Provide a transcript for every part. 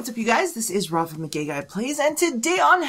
what's up you guys, this is Rob from Plays, and today on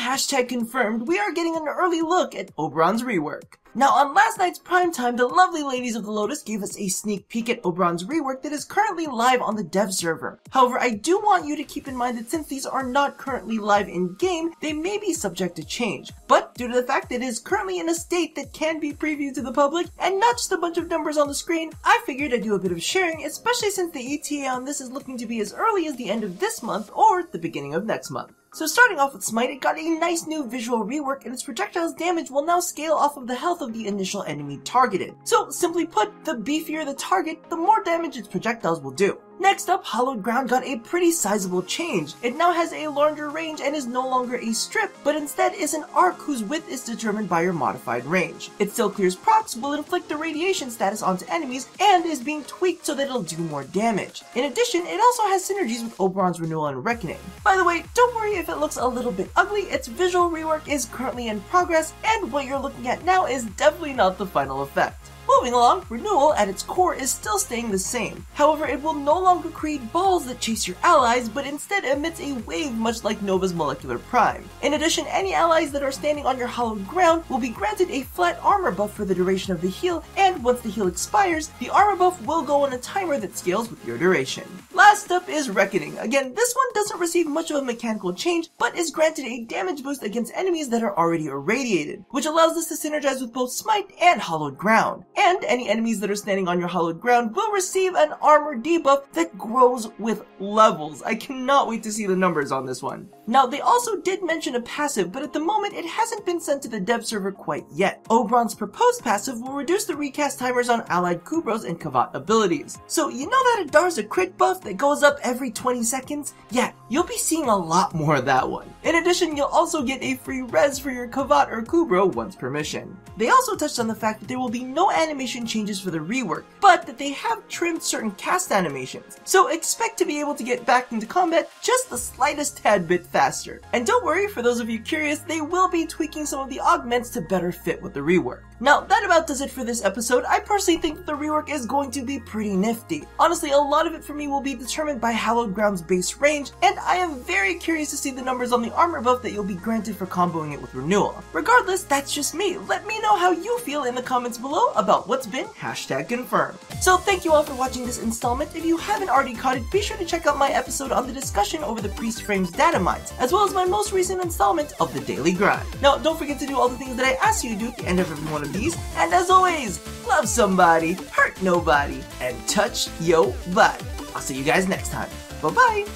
#confirmed, we are getting an early look at Oberon's Rework. Now, on last night's primetime, the lovely ladies of the Lotus gave us a sneak peek at Oberon's Rework that is currently live on the dev server. However, I do want you to keep in mind that since these are not currently live in-game, they may be subject to change. But due to the fact that it is currently in a state that can be previewed to the public, and not just a bunch of numbers on the screen, I figured I'd do a bit of sharing, especially since the ETA on this is looking to be as early as the end of this month or the beginning of next month. So starting off with Smite, it got a nice new visual rework, and its projectile's damage will now scale off of the health of the initial enemy targeted. So simply put, the beefier the target, the more damage its projectiles will do. Next up, Hallowed Ground got a pretty sizable change. It now has a larger range and is no longer a strip, but instead is an arc whose width is determined by your modified range. It still clears procs, will inflict the radiation status onto enemies, and is being tweaked so that it'll do more damage. In addition, it also has synergies with Oberon's Renewal and Reckoning. By the way, don't worry if it looks a little bit ugly, its visual rework is currently in progress, and what you're looking at now is definitely not the final effect. Moving along, Renewal at its core is still staying the same. However, it will no longer create balls that chase your allies, but instead emits a wave much like Nova's Molecular Prime. In addition, any allies that are standing on your Hallowed Ground will be granted a flat armor buff for the duration of the heal, and once the heal expires, the armor buff will go on a timer that scales with your duration. Last up is Reckoning. Again, this one doesn't receive much of a mechanical change, but is granted a damage boost against enemies that are already irradiated, which allows this to synergize with both Smite and Hallowed Ground. And any enemies that are standing on your Hallowed Ground will receive an armor debuff that grows with levels. I cannot wait to see the numbers on this one. Now, they also did mention a passive, but at the moment it hasn't been sent to the dev server quite yet. Oberon's proposed passive will reduce the recast timers on allied Kubros and Kavat abilities. So you know that Adar's crit buff that goes up every 20 seconds? Yeah, you'll be seeing a lot more of that one. In addition, you'll also get a free res for your Kavat or Kubro once per mission. They also touched on the fact that there will be no animation changes for the rework, but that they have trimmed certain cast animations. So expect to be able to get back into combat just the slightest tad bit faster. And don't worry, for those of you curious, they will be tweaking some of the augments to better fit with the rework. Now, that about does it for this episode. I personally think that the rework is going to be pretty nifty. Honestly, a lot of it for me will be determined by Hallowed Ground's base range, and I am very curious to see the numbers on the armor buff that you'll be granted for comboing it with Renewal. Regardless, that's just me. Let me know how you feel in the comments below about what's been #confirmed. So thank you all for watching this installment. If you haven't already caught it, be sure to check out my episode on the discussion over the Priest Frames data mines, as well as my most recent installment of the Daily Grind. Now, don't forget to do all the things that I asked you to do at the end of every one of these, and as always, love somebody, hurt nobody, and touch yo body. I'll see you guys next time. Bye-bye!